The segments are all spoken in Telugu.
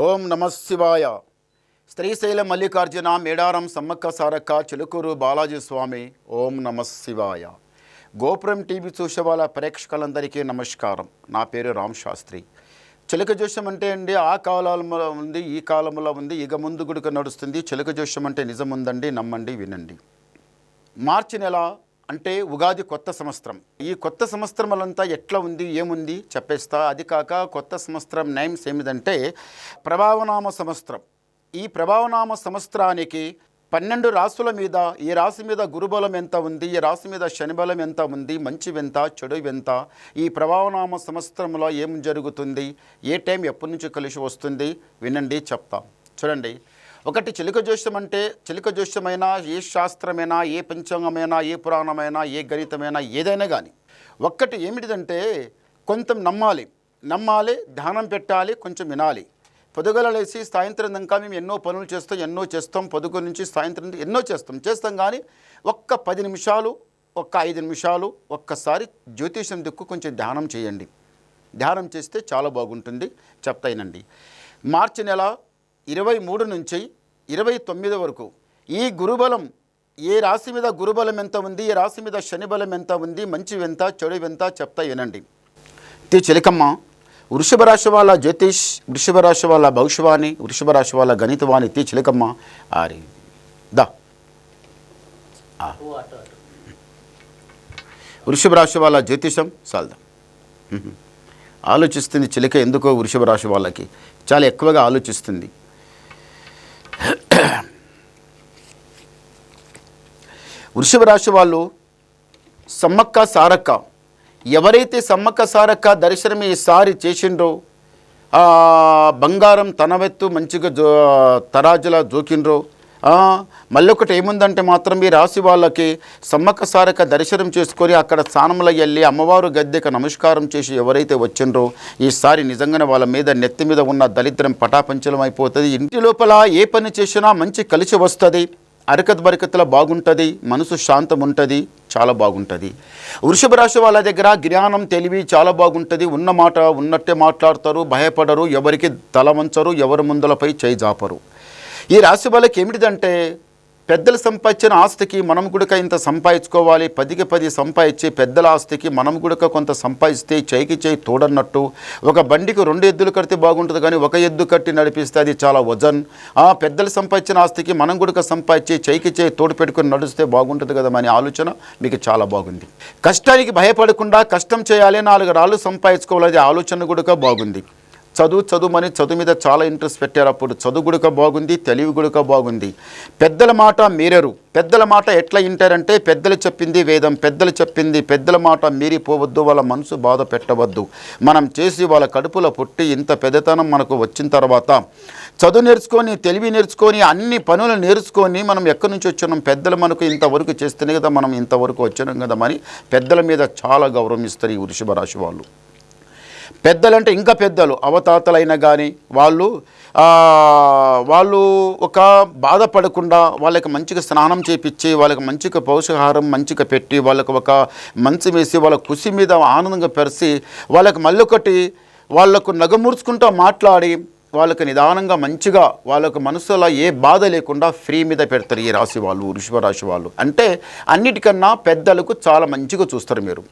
ఓం నమ శివాయ. శ్రీశైల మల్లికార్జున మేడారం సమ్మక్క సారక్క చిలుకూరు బాలాజీ స్వామి. ఓం నమ శివాయ. గోపురం టీవీ చూసే వాళ్ళ ప్రేక్షకులందరికీ నమస్కారం. నా పేరు రామ్ శాస్త్రి. చిలక జోష్యం అంటే అండి ఆ కాలంలో ఉంది, ఈ కాలంలో ఉంది, ఇక ముందు గుడిక నడుస్తుంది. చిలక జోష్యం అంటే నిజముందండి, నమ్మండి, వినండి. మార్చి నెల అంటే ఉగాది కొత్త సంవత్సరం. ఈ కొత్త సంవత్సరములంతా ఎట్లా ఉంది, ఏముంది చెప్పేస్తా. అది కాక కొత్త సంవత్సరం నేమ్స్ ఏమిటంటే ప్రభావనామ సంవత్సరం. ఈ ప్రభావనామ సంవత్సరానికి 12 రాశుల మీద, ఈ రాశి మీద గురుబలం ఎంత ఉంది, ఈ రాశి మీద శనిబలం ఎంత ఉంది, మంచి ఎంత, చెడు ఎంత, ఈ ప్రభావనామ సంవత్సరంలో ఏం జరుగుతుంది, ఏ టైం ఎప్పటి నుంచి కలిసి వస్తుంది వినండి, చెప్తాం. చూడండి, ఒకటి చిలుక జోష్యం అంటే చిలుక జోష్యమైనా, ఏ శాస్త్రమైనా, ఏ పంచాంగమైనా, ఏ పురాణమైనా, ఏ గణితమైనా, ఏదైనా కానీ ఒక్కటి ఏమిటిదంటే కొంచెం నమ్మాలి, ధ్యానం పెట్టాలి, కొంచెం వినాలి. పొద్దుగల లేచి సాయంత్రం దాకా మేము ఎన్నో పనులు చేస్తాం. పొద్దుగల నుంచి సాయంత్రం చేస్తాం కానీ ఒక్క 10 నిమిషాలు, ఒక్క 5 నిమిషాలు ఒక్కసారి జ్యోతిషం దిక్కు కొంచెం ధ్యానం చేయండి. ధ్యానం చేస్తే చాలా బాగుంటుంది. చెప్తాయినండి. మార్చి నెల 23 నుంచి 29 వరకు ఈ గురుబలం, ఏ రాశి మీద గురుబలం ఎంత ఉంది, ఏ రాశి మీద శనిబలం ఎంత ఉంది, మంచి ఎంత, చెడు ఎంత చెప్తా వినండి. చిలకమ్మ, వృషభ రాశి వాళ్ళ జ్యోతిష్, వృషభ రాశి వాళ్ళ భవిష్యవాణి, వృషభ రాశి వాళ్ళ గణితవాణి. చిలకమ్మ ఆరి దా. వృషభ రాశి వాళ్ళ జ్యోతిషం సాల్దా. ఆలోచిస్తుంది చిలక. ఎందుకో వృషభ రాశి వాళ్ళకి చాలా ఎక్కువగా ఆలోచిస్తుంది. వృషభ రాశి వాళ్ళు సమ్మక్క సారక్క, ఎవరైతే సమ్మక్క సారక్క దర్శనం ఈసారి చేసిండ్రో, బంగారం తనవెత్తు మంచిగా తరాజులా జోకిండ్రో, మళ్ళొకటి ఏముందంటే మాత్రం ఈ రాశి వాళ్ళకి సమ్మక్క సారక్క దర్శనం చేసుకొని అక్కడ స్థానంలో వెళ్ళి అమ్మవారు గద్దెకు నమస్కారం చేసి ఎవరైతే వచ్చిండ్రో ఈసారి నిజంగానే వాళ్ళ మీద నెత్తి మీద ఉన్న దరిద్రం పటాపంచలం అయిపోతుంది. ఇంటి లోపల ఏ పని చేసినా మంచి కలిసి వస్తుంది. అరకత్ బరకత్తులో బాగుంటుంది. మనసు శాంతం ఉంటుంది. చాలా బాగుంటుంది. వృషభ రాశి వాళ్ళ దగ్గర జ్ఞానం, తెలివి చాలా బాగుంటుంది. ఉన్న మాట ఉన్నట్టే మాట్లాడతారు. భయపడరు. ఎవరికి తల వంచరు. ఎవరి ముందులపై చేయి జాపరు. ఈ రాశి వాళ్ళకి ఏమిటిదంటే పెద్దలు సంపాదించిన ఆస్తికి మనం కూడా ఇంత సంపాదించుకోవాలి. 10కి 10 సంపాదించి పెద్దల ఆస్తికి మనం కూడా కొంత సంపాదిస్తే చేయికి చేయి తోడన్నట్టు. ఒక బండికి 2 ఎద్దులు కడితే బాగుంటుంది కానీ ఒక ఎద్దు కట్టి నడిపిస్తే అది చాలా వజన్. పెద్దలు సంపాదించిన ఆస్తికి మనం కూడా సంపాదించి చేయికి చేయి తోడు పెట్టుకుని నడిస్తే బాగుంటుంది కదా అనే ఆలోచన మీకు చాలా బాగుంది. కష్టానికి భయపడకుండా కష్టం చేయాలి, 4 రాళ్ళు సంపాదించుకోవాలి, ఆలోచన కూడా బాగుంది. చదువుమని చదువు మీద చాలా ఇంట్రెస్ట్ పెట్టారు. అప్పుడు చదువు గుడక బాగుంది, తెలివి గుడక బాగుంది. పెద్దల మాట మీరరు. పెద్దల మాట ఎట్లా వింటారంటే పెద్దలు చెప్పింది వేదం, పెద్దల మాట మీరిపోవద్దు, వాళ్ళ మనసు బాధ పెట్టవద్దు. మనం చేసి వాళ్ళ కడుపులో పుట్టి ఇంత పెద్దతనం మనకు వచ్చిన తర్వాత చదువు నేర్చుకొని, తెలివి నేర్చుకొని, అన్ని పనులు నేర్చుకొని మనం ఎక్కడి నుంచి వచ్చినాం, పెద్దలు మనకు ఇంతవరకు చేస్తేనే కదా మనం ఇంతవరకు వచ్చినాం కదా అని పెద్దల మీద చాలా గౌరవం ఇస్తారు ఈ వృషభ రాశి వాళ్ళు. పెద్దలంటే ఇంకా పెద్దలు అవతాతలైనా కానీ వాళ్ళు ఒక బాధపడకుండా వాళ్ళకి మంచిగా స్నానం చేపించి, వాళ్ళకి మంచిగా పౌషాహారం మంచిగా పెట్టి, వాళ్ళకి ఒక మంచి వేసి, వాళ్ళ ఖుషి మీద ఆనందంగా పెరిసి, వాళ్ళకి మళ్ళొకటి వాళ్ళకు నగముర్చుకుంటూ మాట్లాడి వాళ్ళకి నిదానంగా మంచిగా వాళ్ళకు మనసులో ఏ బాధ లేకుండా ఫ్రీ మీద పెడతారు ఈ రాశి వాళ్ళు, వృషభ రాశి వాళ్ళు. అంటే అన్నిటికన్నా పెద్దలకు చాలా మంచిగా చూస్తారు మీరు.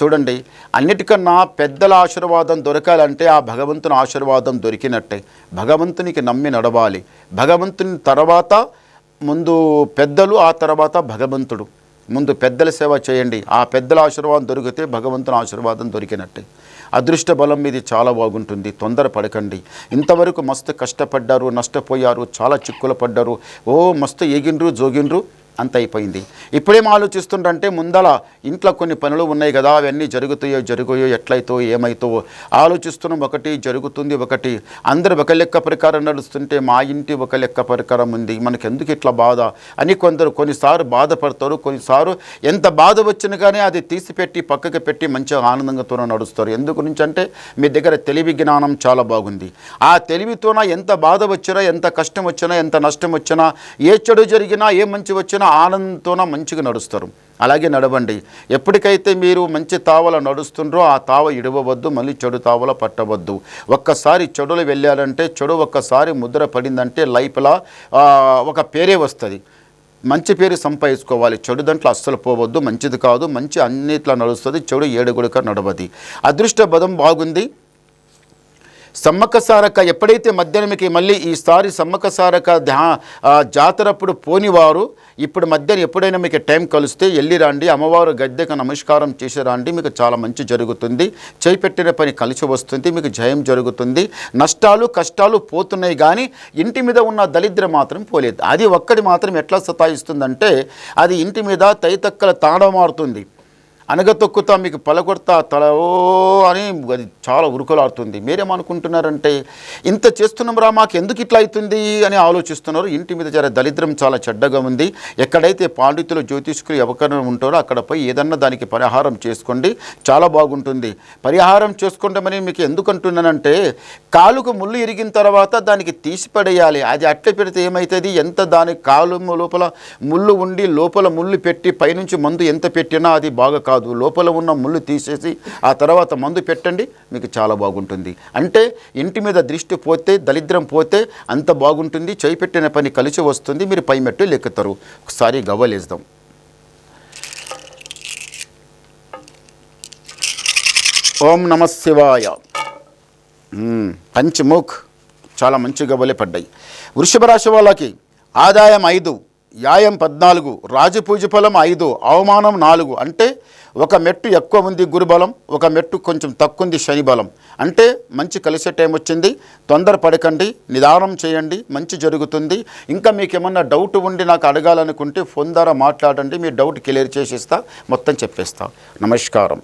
చూడండి, అన్నిటికన్నా పెద్దల ఆశీర్వాదం దొరకాలంటే ఆ భగవంతుని ఆశీర్వాదం దొరికినట్టే. భగవంతునికి నమ్మి నడవాలి. భగవంతుని తర్వాత ముందు పెద్దలు, ఆ తర్వాత భగవంతుడు. ముందు పెద్దల సేవ చేయండి. ఆ పెద్దల ఆశీర్వాదం దొరికితే భగవంతుని ఆశీర్వాదం దొరికినట్టే. అదృష్ట బలం మీది చాలా బాగుంటుంది. తొందర పడకండి. ఇంతవరకు మస్తు కష్టపడ్డారు, నష్టపోయారు, చాలా చిక్కులు పడ్డారు, మస్తు ఎగిండ్రు జోగిండ్రు, అంత అయిపోయింది. ఇప్పుడేం ఆలోచిస్తుంటే ముందల ఇంట్లో కొన్ని పనులు ఉన్నాయి కదా, అవన్నీ జరుగుతాయో ఎట్లయితో ఏమైతో ఆలోచిస్తున్నాం. ఒకటి జరుగుతుంది, ఒకటి అందరూ ఒక లెక్క ప్రకారం నడుస్తుంటే మా ఇంటి ఒక లెక్క ప్రకారం ఉంది, మనకెందుకు ఇట్లా బాధ అని కొన్నిసార్లు బాధపడతారు. కొన్నిసార్లు ఎంత బాధ వచ్చినా కానీ అది తీసిపెట్టి పక్కకి పెట్టి మంచిగా ఆనందంగాతో నడుస్తారు. ఎందుకు నుంచి అంటే మీ దగ్గర తెలివి జ్ఞానం చాలా బాగుంది. ఆ తెలివితోన ఎంత బాధ వచ్చినా, ఎంత కష్టం వచ్చినా, ఎంత నష్టం వచ్చినా, ఏ చెడు జరిగినా, ఏ మంచి వచ్చినా సంతోషంతోన ఆనందంతోన మంచిగా నడుస్తారు. అలాగే నడవండి. ఎప్పటికైతే మీరు మంచి తావల నడుస్తుండ్రో ఆ తావ ఇడవవద్దు, మళ్ళీ చెడు తావల పట్టవద్దు. ఒక్కసారి చెడులు వెళ్ళారంటే, చెడు ఒక్కసారి ముద్ర పడిందంటే లైఫ్లా ఒక పేరే వస్తుంది. మంచి పేరు సంపాదించుకోవాలి. చెడు దాంట్లో అస్సలు పోవద్దు, మంచిది కాదు. మంచి అన్నిట్లో నడుస్తుంది, చెడు ఏడుగుడుక నడవది. అదృష్ట బలం బాగుంది. సమ్మక్క సారక్క ఎప్పుడైతే మధ్యాహ్నంకి మళ్ళీ ఈసారి సమ్మక్క సారక్క జాతరప్పుడు పోనివారు ఇప్పుడు మధ్యాహ్నం ఎప్పుడైనా మీకు టైం కలిస్తే వెళ్ళి రండి. అమ్మవారు గద్దెకు నమస్కారం చేసి రండి. మీకు చాలా మంచి జరుగుతుంది. చేపెట్టిన పని కలిసి వస్తుంది. మీకు జయం జరుగుతుంది. నష్టాలు కష్టాలు పోతున్నాయి కానీ ఇంటి మీద ఉన్న దరిద్రం మాత్రం పోలేదు. అది ఒక్కడి మాత్రం ఎట్లా సతాయిస్తుందంటే అది ఇంటి మీద తైతక్కల తాండవమాడుతుంది. అనగతొక్కుతా మీకు పలకొడతా తలవో అని అది చాలా ఉరుకులాడుతుంది. మీరేమనుకుంటున్నారంటే ఇంత చేస్తున్నాం రా మాకు ఎందుకు ఇట్లా అవుతుంది అని ఆలోచిస్తున్నారు. ఇంటి మీద జర దరిద్రం చాలా చెడ్డగా ఉంది. ఎక్కడైతే పాండితులు జ్యోతిష్కులు ఎవరైనా ఉంటారో అక్కడ పోయి ఏదన్నా దానికి పరిహారం చేసుకోండి, చాలా బాగుంటుంది. పరిహారం చేసుకోండి మీకు ఎందుకు అంటున్నానంటే కాలుకు ముళ్ళు ఇరిగిన తర్వాత దానికి తీసి పడేయాలి. అది అట్లా పెడితే ఏమవుతుంది, ఎంత దాని కాలు లోపల ముళ్ళు ఉండి లోపల ముళ్ళు పెట్టి పైనుంచి మందు ఎంత పెట్టినా అది బాగా కాదు. లోపల ఉన్న ముళ్ళు తీసేసి ఆ తర్వాత మందు పెట్టండి, మీకు చాలా బాగుంటుంది. అంటే ఇంటి మీద దృష్టి పోతే దరిద్రం పోతే అంత బాగుంటుంది. చేయి పెట్టిన పని కలిసి వస్తుంది. మీరు పై మెట్టు లెక్కుతారు. ఒకసారి గవ్వలేద్దాం. ఓం నమ శివాయ. పంచముఖ్ చాలా మంచి గవ్వలే పడ్డాయి. వృషభ రాశి వాళ్ళకి ఆదాయం 5, వ్యాయం 14, రాజపూజ ఫలం 5, అవమానం 4. అంటే ఒక మెట్టు ఎక్కువ ఉంది గురుబలం, ఒక మెట్టు కొంచెం తక్కువ ఉంది శని బలం. అంటే మంచి కలిసే టైం వచ్చింది. తొందర పడకండి, నిదానం చేయండి, మంచి జరుగుతుంది. ఇంకా మీకు ఏమన్నా డౌట్ ఉండి నాకు అడగాలనుకుంటే ఫోన్ ద్వారా మాట్లాడండి. మీ డౌట్ క్లియర్ చేసిస్తా, మొత్తం చెప్పేస్తా. నమస్కారం.